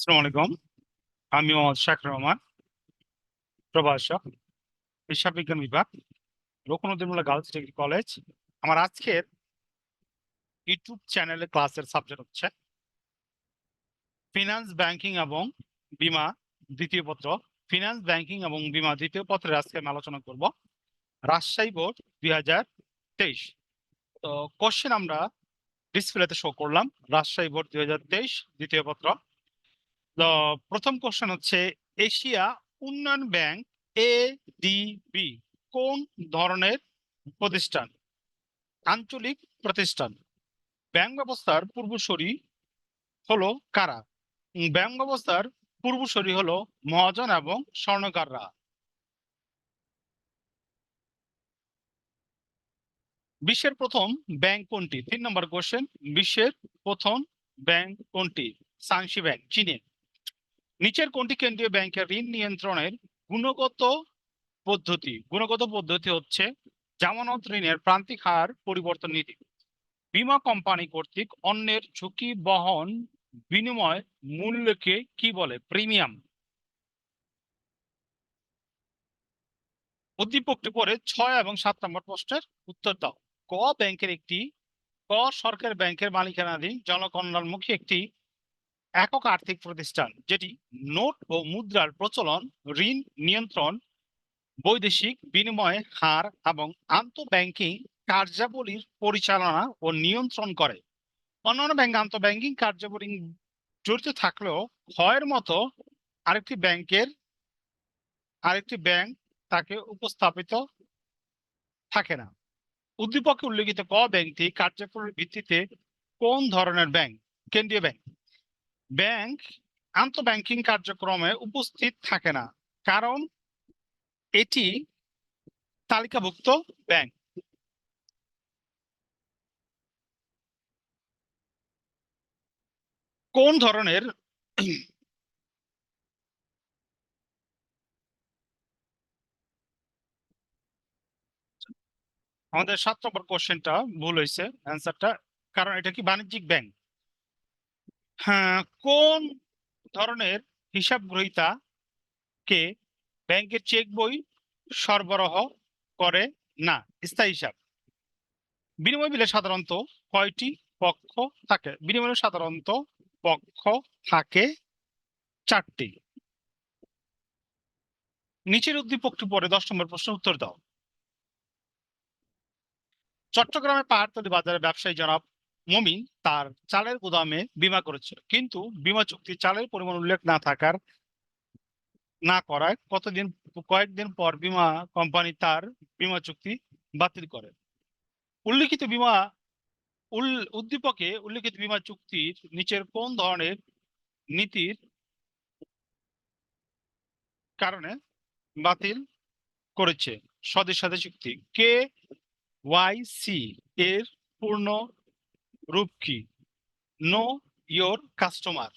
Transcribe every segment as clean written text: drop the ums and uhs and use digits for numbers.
আসসালামু আলাইকুম। আমি মোহাম্মদ শাকির রহমান, প্রভাষক, হিসাব বিজ্ঞান বিভাগ, রকুনুদ্দিন গার্লস ডিগ্রি কলেজ। আমার আজকের ইউটিউব চ্যানেলে ক্লাসের সাবজেক্ট হচ্ছে ফিনান্স ব্যাংকিং এবং বীমা দ্বিতীয় পত্র। ফিনান্স ব্যাংকিং এবং বীমা দ্বিতীয় পত্রের আজকে আমি আলোচনা করব রাজশাহী বোর্ড 2023। তো কোশ্চেন আমরা ডিসপ্লেতে শো করলাম, রাজশাহী বোর্ড 2023 দ্বিতীয় পত্র। তো প্রথম কোশ্চেন হচ্ছে এশিয়া উন্নয়ন ব্যাংক এডিবি কোন ধরনের প্রতিষ্ঠান? আঞ্চলিক প্রতিষ্ঠান। ব্যাংক ব্যবস্থার পূর্বসূরি হলো কারা? ব্যাংক ব্যবস্থার পূর্বসূরি হলো মহাজন এবং স্বর্ণকাররা। বিশ্বের প্রথম ব্যাংক কোনটি? 3 নম্বর কোশ্চেন। বিশ্বের প্রথম ব্যাংক কোনটি? সাংশি ব্যাংক, চীনে। নিচের কোনটি কেন্দ্রীয় ব্যাংকের ঋণ নিয়ন্ত্রণের গুণগত পদ্ধতি? গুণগত পদ্ধতি হচ্ছে জামানত ঋণের প্রান্তিক হার পরিবর্তন নীতি। বীমা কোম্পানি কর্তৃক অন্যের ঝুঁকি বহন বিনিময় মূল্যকে কি বলে? প্রিমিয়াম। উদ্দীপকটি পরে 6 এবং 7 নম্বর প্রশ্নের উত্তর দাও। ক ব্যাংকের একটি ক সরকারি ব্যাংকের মালিকানাধীন জনকল্যাণমুখী একটি একক আর্থিক প্রতিষ্ঠান যেটি নোট ও মুদ্রার প্রচলন, ঋণ নিয়ন্ত্রণ, বৈদেশিক বিনিময় হার এবং আন্তঃব্যাংকিং কার্যাবলীর পরিচালনা ও নিয়ন্ত্রণ করে। অন্যান্য ব্যাংক আন্তঃব্যাংকিং কার্যাবলী জড়িত থাকলেও ক্ষয়ের মতো আরেকটি ব্যাংক তাকে উপস্থাপিত থাকে না। উদ্দীপকে উল্লেখিত ক ব্যাংকটি কার্যকরের ভিত্তিতে কোন ধরনের ব্যাংক? কেন্দ্রীয় ব্যাংক। ব্যাংক আন্তঃব্যাংকিং কার্যক্রমে উপস্থিত থাকে না কারণ এটি তালিকাভুক্ত ব্যাংক। কোন ধরনের আমাদের 7 নম্বর কোশ্চেনটা ভুল হয়েছে অ্যান্সারটা, কারণ এটা কি বাণিজ্যিক ব্যাংক। হ্যাঁ, কোন ধরনের হিসাব গ্রহীতা কে ব্যাংকের চেক বই সরবরাহ করে না? স্থায়ী হিসাব। বিনিময় বিলে সাধারণত কয়টি পক্ষ থাকে? বিনিময়ে সাধারণত পক্ষ থাকে 4টি। নিচের উদ্দীপকটি পরে 10 নম্বর প্রশ্ন উত্তর দাও। চট্টগ্রামে পাহাড়তলী বাজারে ব্যবসায়ী জনাব মমিন তার চালের গুদামে বীমা করেছিল, কিন্তু বীমা চুক্তি চালের পরিমাণ উল্লেখ না করায় কয়েকদিন পর বীমা কোম্পানি তার বীমা চুক্তি বাতিল করে। উল্লিখিত বীমা উদ্দীপকে উল্লিখিত বীমা চুক্তির নিচের কোন ধরনের নীতির কারণে বাতিল করেছে? স্বদেশ সাথে চুক্তি। KYC এর পূর্ণ রূপ কি? Know your customer.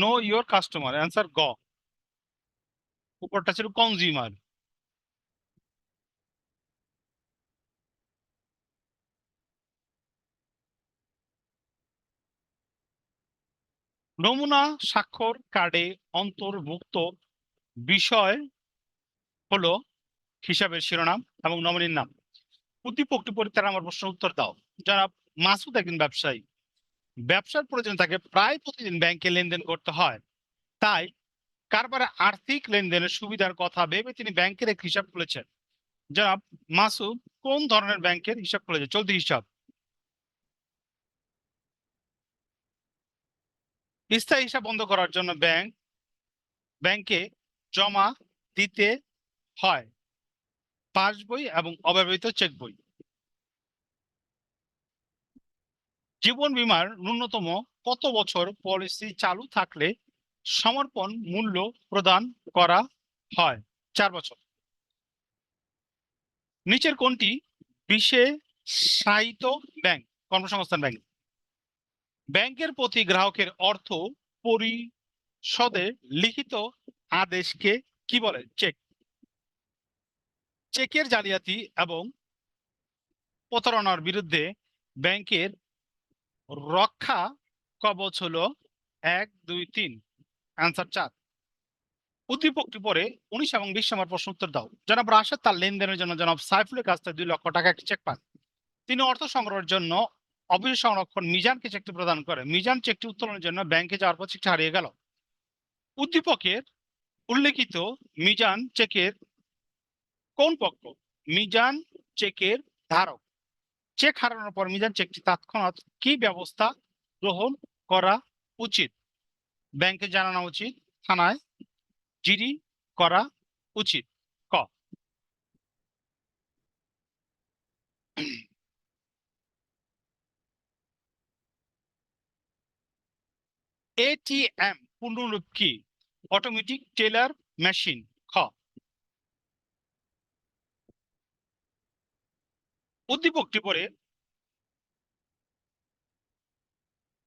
Know your customer, answer গ। উপরটা ছিল কনজিউমার। নমুনা স্বাক্ষর কার্ডে অন্তর্ভুক্ত বিষয় হলো হিসাবের শিরোনাম এবং নমিনির নাম। উদ্দীপকটি পড়ে তারা আমার প্রশ্ন উত্তর দাও। যারা মাসুদ একজন ব্যবসায়ী, ব্যবসার প্রয়োজনে তাকে প্রায় প্রতিদিন ব্যাংকে লেনদেন করতে হয়, তাই কারবারে আর্থিক লেনদেনের সুবিধার কথা ভেবে তিনি ব্যাংকের এক হিসাব খুলেছেন। জনাব মাসুদ কোন ধরনের ব্যাংকের হিসাব খুলেছে? চলতি হিসাব। স্থায়ী হিসাব বন্ধ করার জন্য ব্যাংকে জমা দিতে হয় পাস বই এবং অব্যবহৃত চেক বই। জীবন বীমার ন্যূনতম কত বছর পলিসি চালু থাকলে সমর্পণ মূল্য প্রদান করা হয়? 4 বছর। নিচের কোনটি বিশেষায়িত ব্যাংক? কর্মসংস্থান ব্যাংক। ব্যাংকের প্রতি গ্রাহকের অর্থ পরিশোধে লিখিত আদেশকে কি বলে? চেক। চেকের জালিয়াতি এবং প্রতারণার বিরুদ্ধে ব্যাংকের রক্ষা কবচ হলো 1, 2, 3। অ্যান্সার 4। উদ্দীপকটি পরে 19 এবং 20 নম্বর প্রশ্ন উত্তর দাও। জনাব রাশেদ তার লেনদেনের জন্য জনাব সাইফুলের কাছ থেকে 2 লক্ষ টাকা একটি চেক পান। তিনি অর্থ সংগ্রহের জন্য অফিস সংরক্ষণ মিজানকে চেকটি প্রদান করে। মিজান চেকটি উত্তোলনের জন্য ব্যাংকে যাওয়ার পর চেকটি হারিয়ে গেল। উদ্দীপকের উল্লেখিত মিজান চেকের কোন পক্ষ? মিজান চেকের ধারক। চেক হারানোর পর মিজান চেকটি তৎক্ষণাৎ কি ব্যবস্থা গ্রহণ করা উচিত? ব্যাংকে জানানো উচিত, থানায় জিডি করা উচিত। ক। এটিএম পূর্ণরূপ কি? Automatic teller machine. খ। উদ্দীপকটি পরে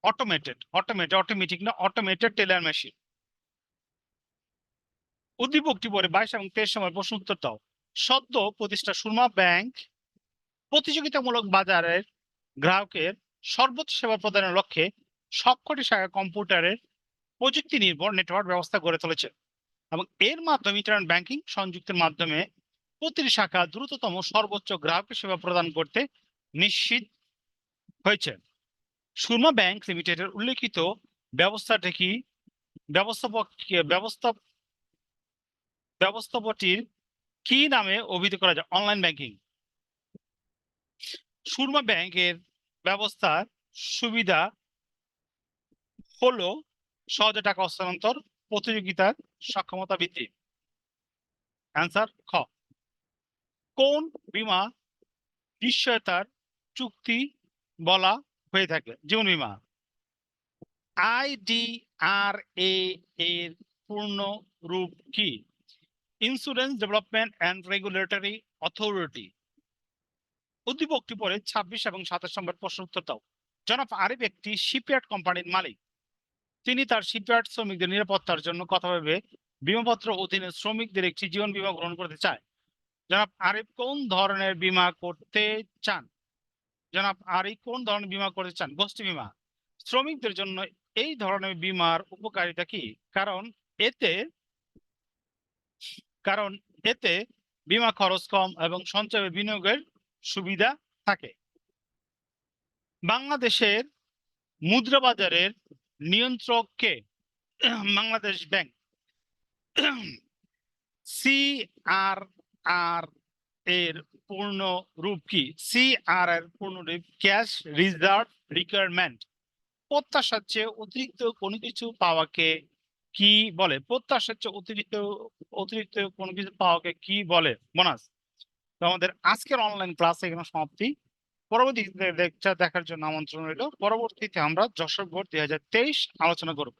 অটোমেটিক না, অটোমেটেড টেলার মেশিন। উদ্দীপকটি পরে 22 এবং 23 সময় প্রশ্ন উত্তর দাও। সদ্য প্রতিষ্ঠা সুরমা ব্যাংক প্রতিযোগিতামূলক বাজারের গ্রাহকের সর্বোচ্চ সেবা প্রদানের লক্ষ্যে সবকটি শাখা কম্পিউটারের প্রযুক্তি নির্ভর নেটওয়ার্ক ব্যবস্থা গড়ে তুলেছে এবং এর মাধ্যমে ইন্টারনেট ব্যাংকিং সংযুক্তের মাধ্যমে প্রতিটি শাখা দ্রুততম সর্বোচ্চ গ্রাহকের সেবা প্রদান করতে নিশ্চিত হয়েছে। সুরমা ব্যাংক লিমিটেডের উল্লেখিত ব্যবস্থাটি কি ব্যবস্থাপটির কি নামে অভিহিত করা যায়? Online banking. সুরমা ব্যাংকের ব্যবস্থার সুবিধা হলো সহজে টাকা হস্তান্তর, প্রতিযোগিতার সক্ষমতা বৃদ্ধি। অ্যান্সার খ। কোন বীমা নিশ্চয়তার চুক্তি বলা হয়ে থাকে? জীবন বীমা। IDRA এর পূর্ণ রূপ কি? Insurance development and regulatory authority. উদ্দীপকটি পরে 26 এবং 27 নম্বর প্রশ্ন উত্তর দাও। জনাব আরিফ একটি শিপইয়ার্ড কোম্পানির মালিক। তিনি তার শিপইয়ার্ড শ্রমিকদের নিরাপত্তার জন্য কথা ভেবে বীমাপত্র অধীনে শ্রমিকদের একটি জীবন বীমা গ্রহণ করতে চায়। জনাব আরিফ কোন ধরনের বীমা করতে চান? জনাব আরিফ কোন ধরনের বীমা করতে চান? গোষ্ঠী বীমা। শ্রমিকদের জন্য এই ধরনের বীমার উপকারিতা কি? কারণ এতে বীমা খরচ কম এবং সঞ্চয় বিনিয়োগের সুবিধা থাকে। বাংলাদেশের মুদ্রা বাজারের নিয়ন্ত্রক কে? বাংলাদেশ ব্যাংক। CRR এর পূর্ণ রূপ কি? CRR এর পূর্ণ রূপ ক্যাশ রিজার্ভ রিকোয়ারমেন্ট। প্রত্যাশার চেয়ে অতিরিক্ত কোনো কিছু পাওয়াকে কি বলে? প্রত্যাশার চেয়ে অতিরিক্ত কোনো কিছু পাওয়াকে কি বলে? বোনাস। তো আমাদের আজকের অনলাইন ক্লাস এখানে সমাপ্তি। পরবর্তী লেকচার দেখার জন্য আমন্ত্রণ রইল। পরবর্তীতে আমরা যশোর বোর্ড 2023 আলোচনা করব।